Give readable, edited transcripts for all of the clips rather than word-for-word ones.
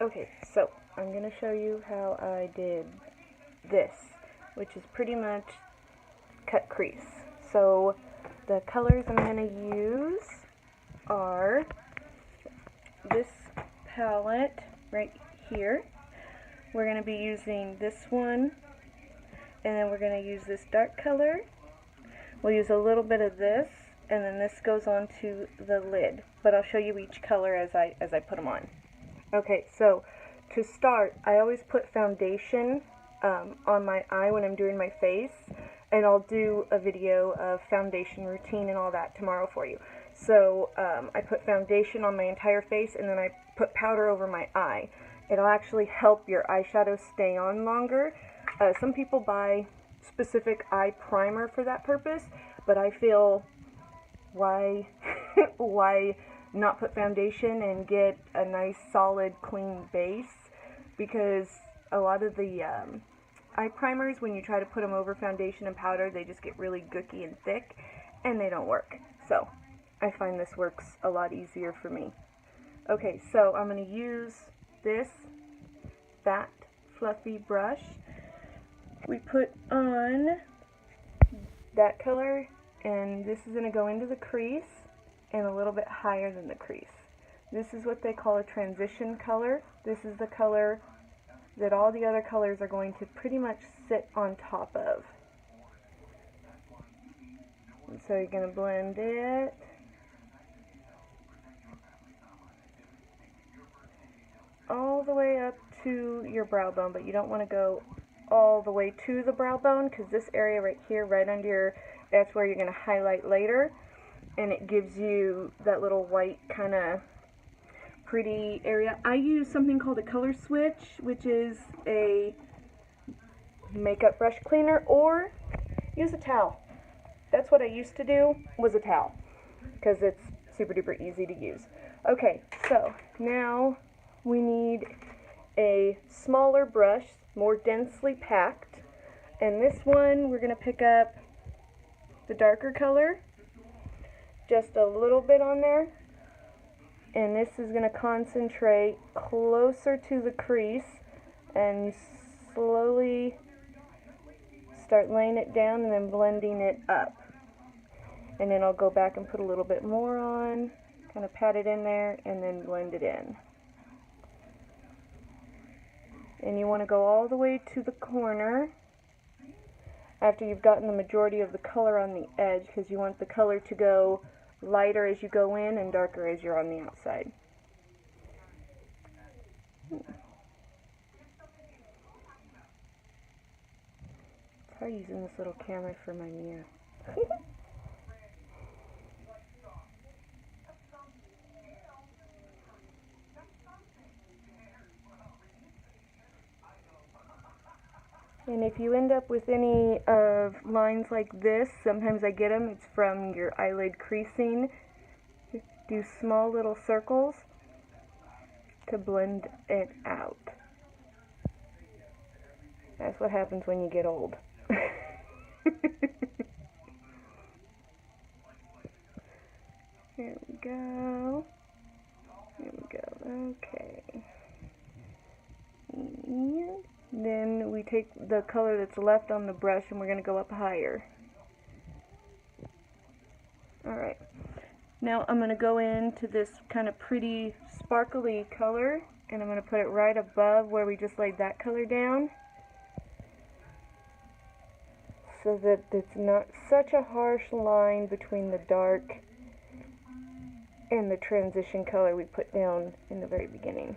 Okay, so I'm going to show you how I did this, which is pretty much cut crease. So the colors I'm going to use are this palette right here. We're going to be using this one, and then we're going to use this dark color. We'll use a little bit of this, and then this goes onto the lid. But I'll show you each color as I put them on. Okay, so to start, I always put foundation on my eye when I'm doing my face, and I'll do a video of foundation routine and all that tomorrow for you. So I put foundation on my entire face, and then I put powder over my eye. It'll actually help your eyeshadow stay on longer. Some people buy specific eye primer for that purpose, but I feel why not put foundation and get a nice solid clean base, because a lot of the eye primers, when you try to put them over foundation and powder, they just get really gooky and thick and they don't work. So I find this works a lot easier for me. Okay, so I'm going to use this fat fluffy brush. We put on that color, and this is going to go into the crease and a little bit higher than the crease. This is what they call a transition color. This is the color that all the other colors are going to pretty much sit on top of. And so you're going to blend it. All the way up to your brow bone, but you don't want to go all the way to the brow bone, because this area right here, right under your, that's where you're going to highlight later, and it gives you that little white kind of pretty area. I use something called a color switch, which is a makeup brush cleaner, or use a towel. That's what I used to do, was a towel, because it's super duper easy to use. Okay, so now we need a smaller brush, more densely packed, and this one we're going to pick up the darker color, just a little bit on there, and this is going to concentrate closer to the crease, and you slowly start laying it down and then blending it up. And then I'll go back and put a little bit more on, kind of pat it in there, and then blend it in. And you want to go all the way to the corner after you've gotten the majority of the color on the edge, because you want the color to go lighter as you go in and darker as you're on the outside. Try using this little camera for my mirror. And if you end up with any of lines like this, sometimes I get them, it's from your eyelid creasing. Do small little circles to blend it out. That's what happens when you get old. Here we go. Here we go. Okay. And then we take the color that's left on the brush and we're going to go up higher. Alright. Now I'm going to go into this kind of pretty sparkly color, and I'm going to put it right above where we just laid that color down, so that it's not such a harsh line between the dark and the transition color we put down in the very beginning.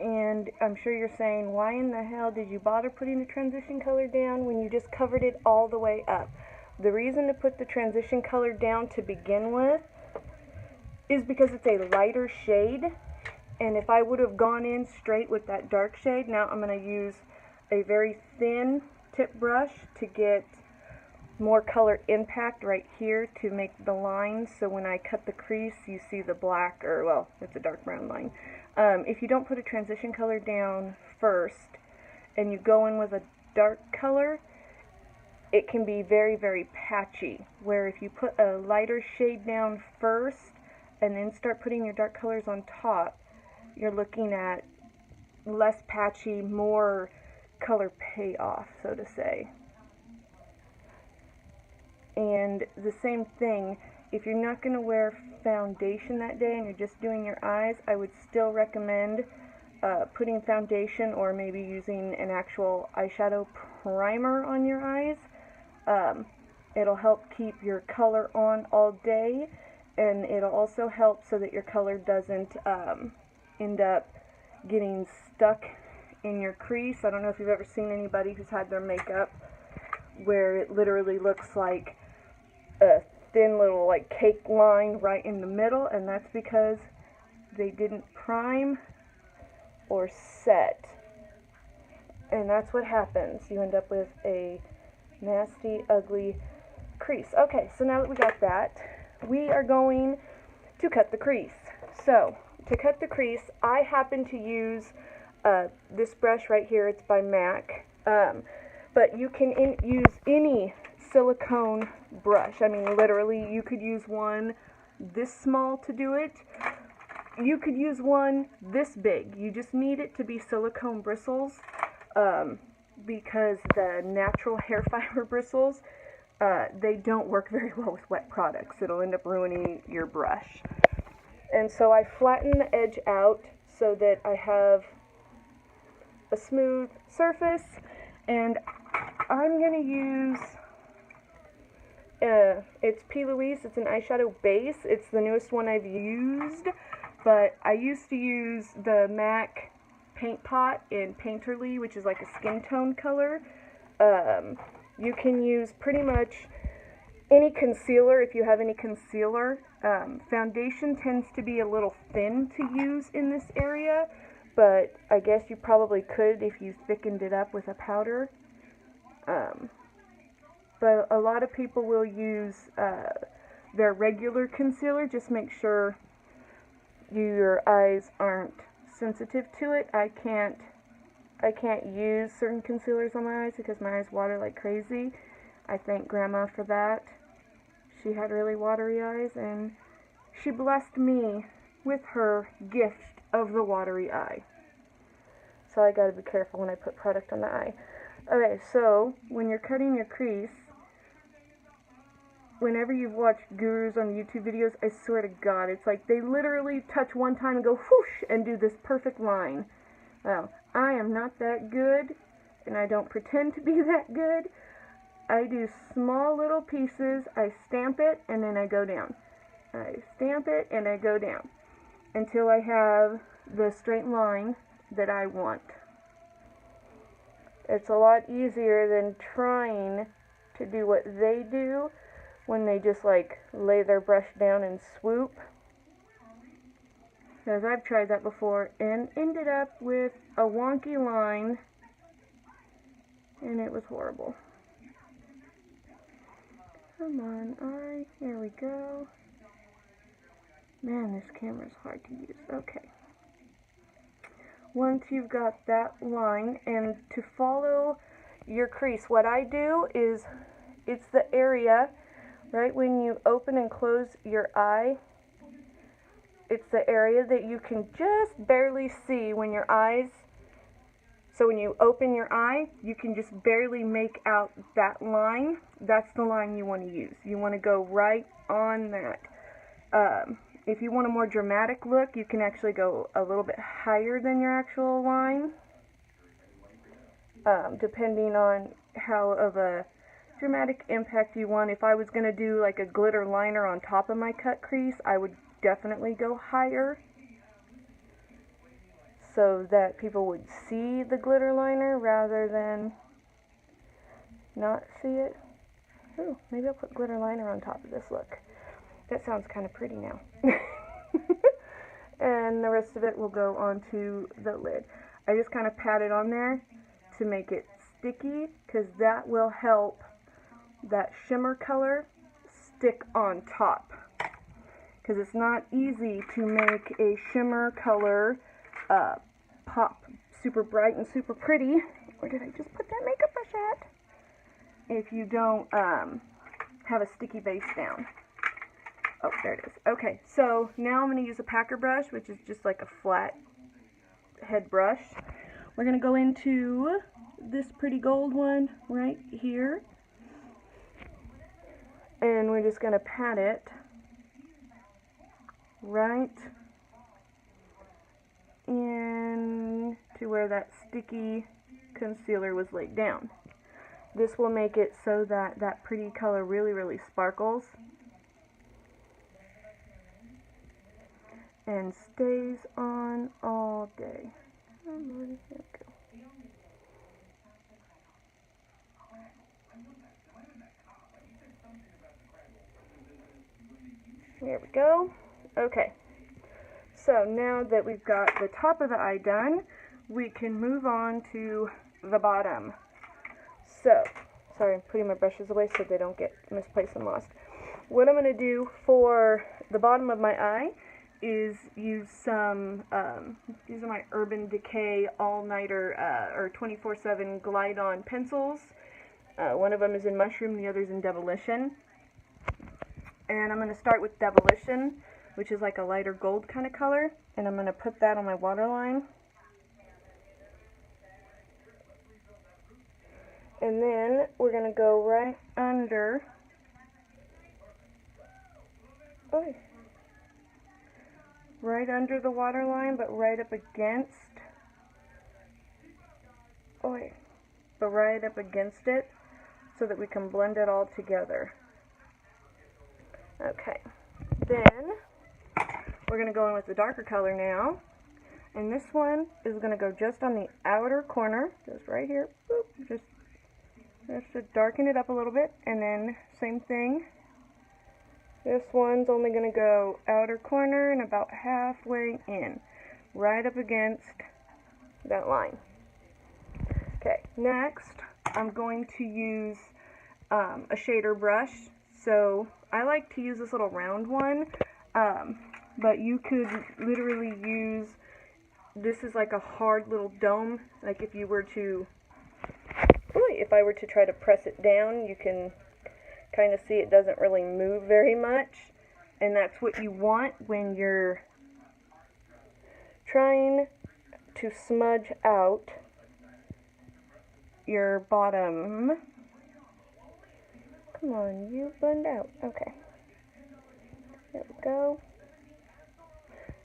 And I'm sure you're saying, why in the hell did you bother putting the transition color down when you just covered it all the way up? The reason to put the transition color down to begin with is because it's a lighter shade, and if I would have gone in straight with that dark shade, now I'm going to use a very thin tip brush to get more color impact right here to make the lines, so when I cut the crease you see the black, or well, it's a dark brown line. If you don't put a transition color down first and you go in with a dark color, it can be very, very patchy, where if you put a lighter shade down first and then start putting your dark colors on top, you're looking at less patchy, more color payoff, so to say. And the same thing, if you're not going to wear foundation that day and you're just doing your eyes, I would still recommend putting foundation or maybe using an actual eyeshadow primer on your eyes. It'll help keep your color on all day, and it'll also help so that your color doesn't end up getting stuck in your crease. I don't know if you've ever seen anybody who's had their makeup where it literally looks like a thin little like cake line right in the middle, and that's because they didn't prime or set, and that's what happens. You end up with a nasty, ugly crease. Okay, so now that we got that, we are going to cut the crease. So to cut the crease, I happen to use this brush right here. It's by MAC, but you can use any silicone brush. I mean, literally, you could use one this small to do it. You could use one this big. You just need it to be silicone bristles, because the natural hair fiber bristles, they don't work very well with wet products. It'll end up ruining your brush. And so I flatten the edge out so that I have a smooth surface, and I'm going to use it's P. Louise. It's an eyeshadow base. It's the newest one I've used, but I used to use the MAC Paint Pot in Painterly, which is like a skin tone color. You can use pretty much any concealer if you have any concealer. Foundation tends to be a little thin to use in this area, but I guess you probably could if you thickened it up with a powder. But a lot of people will use their regular concealer. Just make sure your eyes aren't sensitive to it. I can't use certain concealers on my eyes because my eyes water like crazy. I thank Grandma for that. She had really watery eyes, and she blessed me with her gift of the watery eye. So I gotta be careful when I put product on the eye. Okay, so when you're cutting your crease, whenever you've watched gurus on YouTube videos, I swear to God, it's like they literally touch one time and go whoosh and do this perfect line. Well, I am not that good, and I don't pretend to be that good. I do small little pieces, I stamp it, and then I go down. I stamp it, and I go down until I have the straight line that I want. It's a lot easier than trying to do what they do when they just like lay their brush down and swoop. Because I've tried that before and ended up with a wonky line, and it was horrible. Come on, alright, here we go. Man, this camera's hard to use. Okay. Once you've got that line, and to follow your crease, what I do is, it's the area right when you open and close your eye. It's the area that you can just barely see when your eyes, so when you open your eye, you can just barely make out that line. That's the line you want to use. You want to go right on that. If you want a more dramatic look, you can actually go a little bit higher than your actual line, depending on how of a dramatic impact you want. If I was going to do like a glitter liner on top of my cut crease, I would definitely go higher so that people would see the glitter liner rather than not see it. Ooh, maybe I'll put glitter liner on top of this look. That sounds kind of pretty now. And the rest of it will go onto the lid. I just kind of pat it on there to make it sticky, because that will help that shimmer color stick on top. Because it's not easy to make a shimmer color pop super bright and super pretty. Where did I just put that makeup brush at? If you don't have a sticky base down. Oh, there it is. Okay, so now I'm going to use a packer brush, which is just like a flat head brush. We're going to go into this pretty gold one right here. And we're just going to pat it right in to where that sticky concealer was laid down. This will make it so that that pretty color really, really sparkles and stays on all day. There we go. Okay. So now that we've got the top of the eye done, we can move on to the bottom. So, sorry, I'm putting my brushes away so they don't get misplaced and lost. What I'm going to do for the bottom of my eye is use some, these are my Urban Decay All-Nighter or 24/7 Glide-On pencils. One of them is in Mushroom, the other is in Demolition. And I'm going to start with Demolition, which is like a lighter gold kind of color. And I'm going to put that on my waterline. And then we're going to go right under, right under the waterline, but right up against, but right up against it so that we can blend it all together. Okay, then we're going to go in with the darker color now. And this one is going to go just on the outer corner, just right here, boop, just to darken it up a little bit, and then same thing. This one's only going to go outer corner and about halfway in, right up against that line. Okay, next I'm going to use a shader brush. So I like to use this little round one, but you could literally use, this is like a hard little dome, like if you were to, if I were to try to press it down, you can kind of see it doesn't really move very much, and that's what you want when you're trying to smudge out your bottom. Come on, you blend out. Okay. There we go.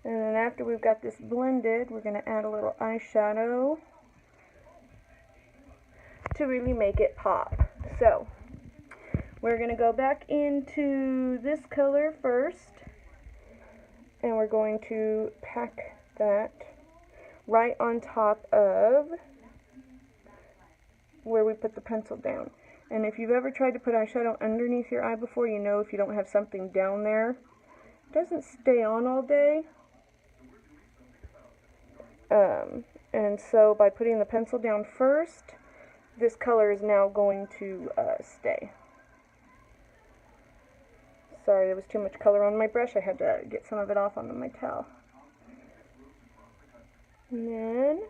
And then after we've got this blended, we're going to add a little eyeshadow to really make it pop. So, we're going to go back into this color first, and we're going to pack that right on top of where we put the pencil down. And if you've ever tried to put eyeshadow underneath your eye before, you know if you don't have something down there, it doesn't stay on all day. And so by putting the pencil down first, this color is now going to stay. Sorry, there was too much color on my brush. I had to get some of it off onto my towel. And then,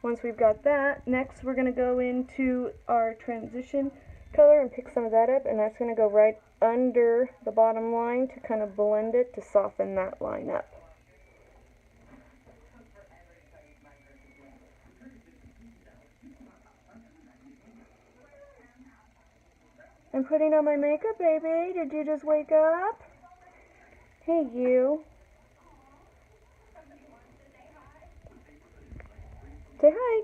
once we've got that, next we're going to go into our transition color and pick some of that up, and that's going to go right under the bottom line to kind of blend it to soften that line up. I'm putting on my makeup, baby. Did you just wake up? Hey, you. Say hi.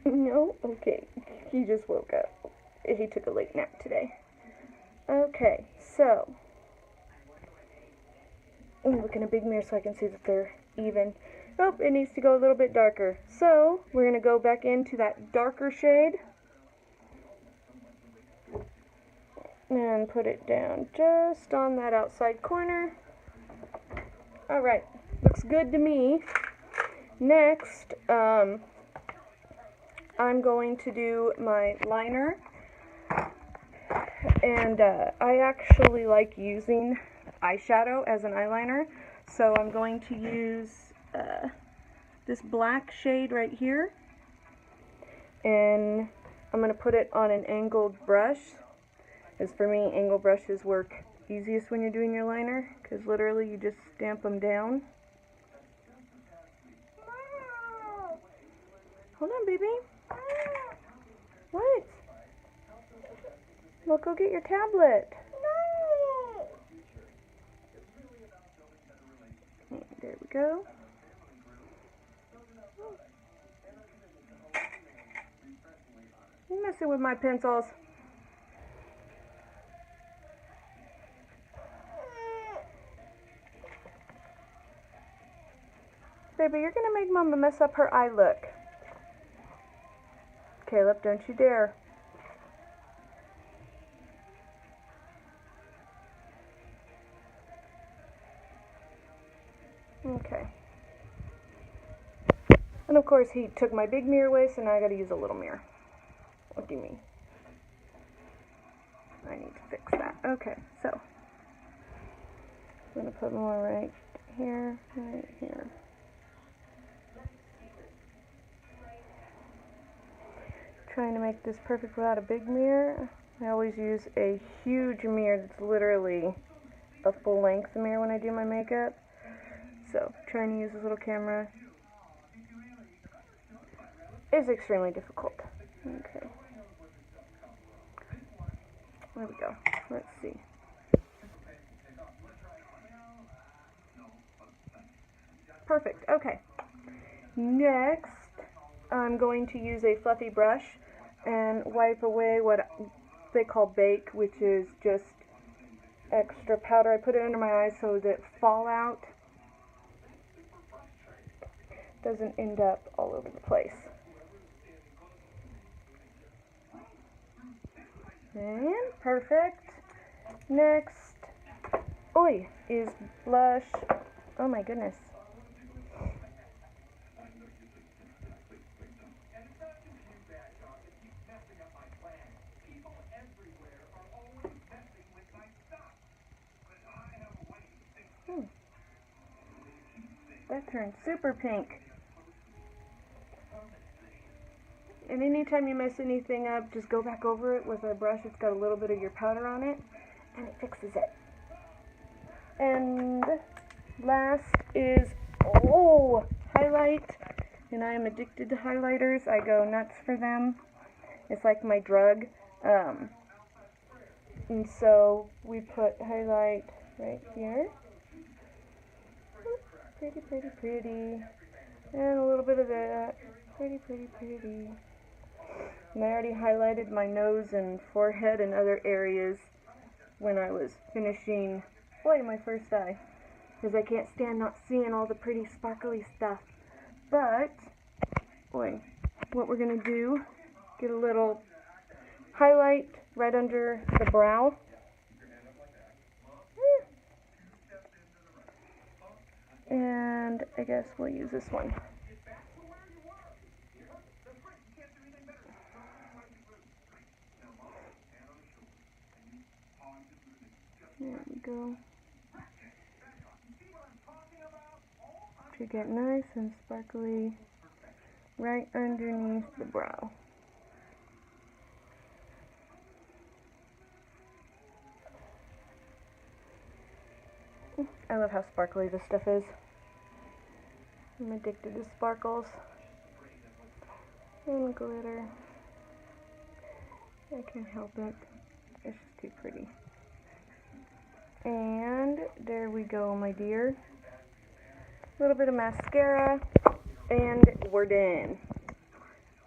No? Okay. He just woke up. He took a late nap today. Okay, so. Look in a big mirror so I can see that they're even. Oh, it needs to go a little bit darker. So, we're going to go back into that darker shade. And put it down just on that outside corner. Alright, looks good to me. Next, I'm going to do my liner. And I actually like using eyeshadow as an eyeliner. So I'm going to use this black shade right here. And I'm going to put it on an angled brush. As for me, angled brushes work easiest when you're doing your liner, because literally you just stamp them down. Hold on, baby. What? Well, go get your tablet. There we go. You're messing with my pencils. Baby, you're gonna make Mama mess up her eye look. Caleb, don't you dare. Okay. And of course he took my big mirror away, so now I gotta use a little mirror. What do you mean? I need to fix that. Okay, so I'm gonna put more right here, right here. Trying to make this perfect without a big mirror. I always use a huge mirror that's literally a full-length mirror when I do my makeup. So, trying to use this little camera is extremely difficult. Okay. There we go. Let's see. Perfect. Okay. Next, I'm going to use a fluffy brush and wipe away what they call bake, which is just extra powder. I put it under my eyes so that fallout doesn't end up all over the place. And perfect. Next, is blush. Oh my goodness. That turned super pink. And anytime you mess anything up, just go back over it with a brush. It's got a little bit of your powder on it, and it fixes it. And last is, highlight. And I am addicted to highlighters. I go nuts for them. It's like my drug. And so we put highlight right here. Pretty, pretty, pretty. And a little bit of that. Pretty, pretty, pretty. And I already highlighted my nose and forehead and other areas when I was finishing, my first eye. Because I can't stand not seeing all the pretty sparkly stuff. But, what we're going to do, get a little highlight right under the brow. And I guess we'll use this one. There we go. To get nice and sparkly right underneath the brow. I love how sparkly this stuff is. I'm addicted to sparkles and glitter. I can't help it. It's just too pretty. And there we go, my dear. A little bit of mascara, and we're done.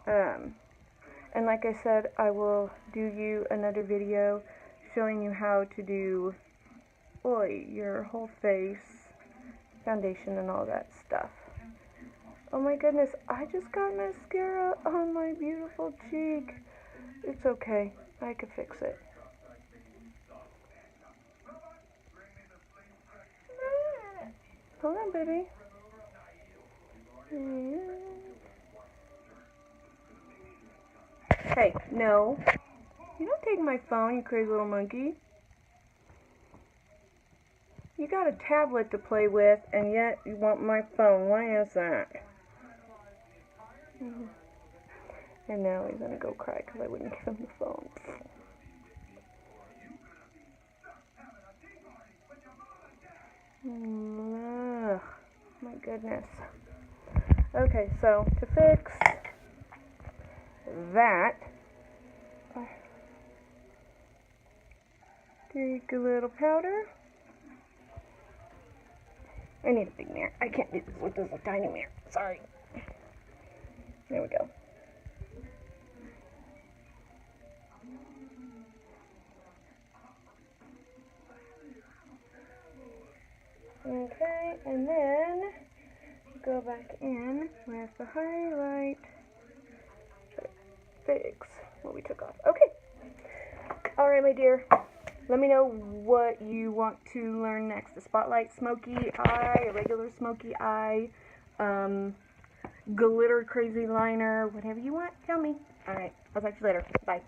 And like I said, I will do you another video showing you how to do your whole face, foundation, and all that stuff. Oh my goodness, I just got mascara on my beautiful cheek. It's okay, I could fix it. Hold on, baby. Hey, no. You don't take my phone, you crazy little monkey. You got a tablet to play with, and yet you want my phone. Why is that? And now he's gonna go cry because I wouldn't give him the phone. Ugh, my goodness. Okay, so to fix that, take a little powder. I need a big mirror. I can't do this with this tiny mirror. Sorry. There we go. Okay, and then go back in with the highlight. Try to fix what we took off. Okay. Alright, my dear. Let me know what you want to learn next. A spotlight smoky eye, a regular smoky eye, glitter crazy liner, whatever you want, tell me. Alright, I'll talk to you later. Bye.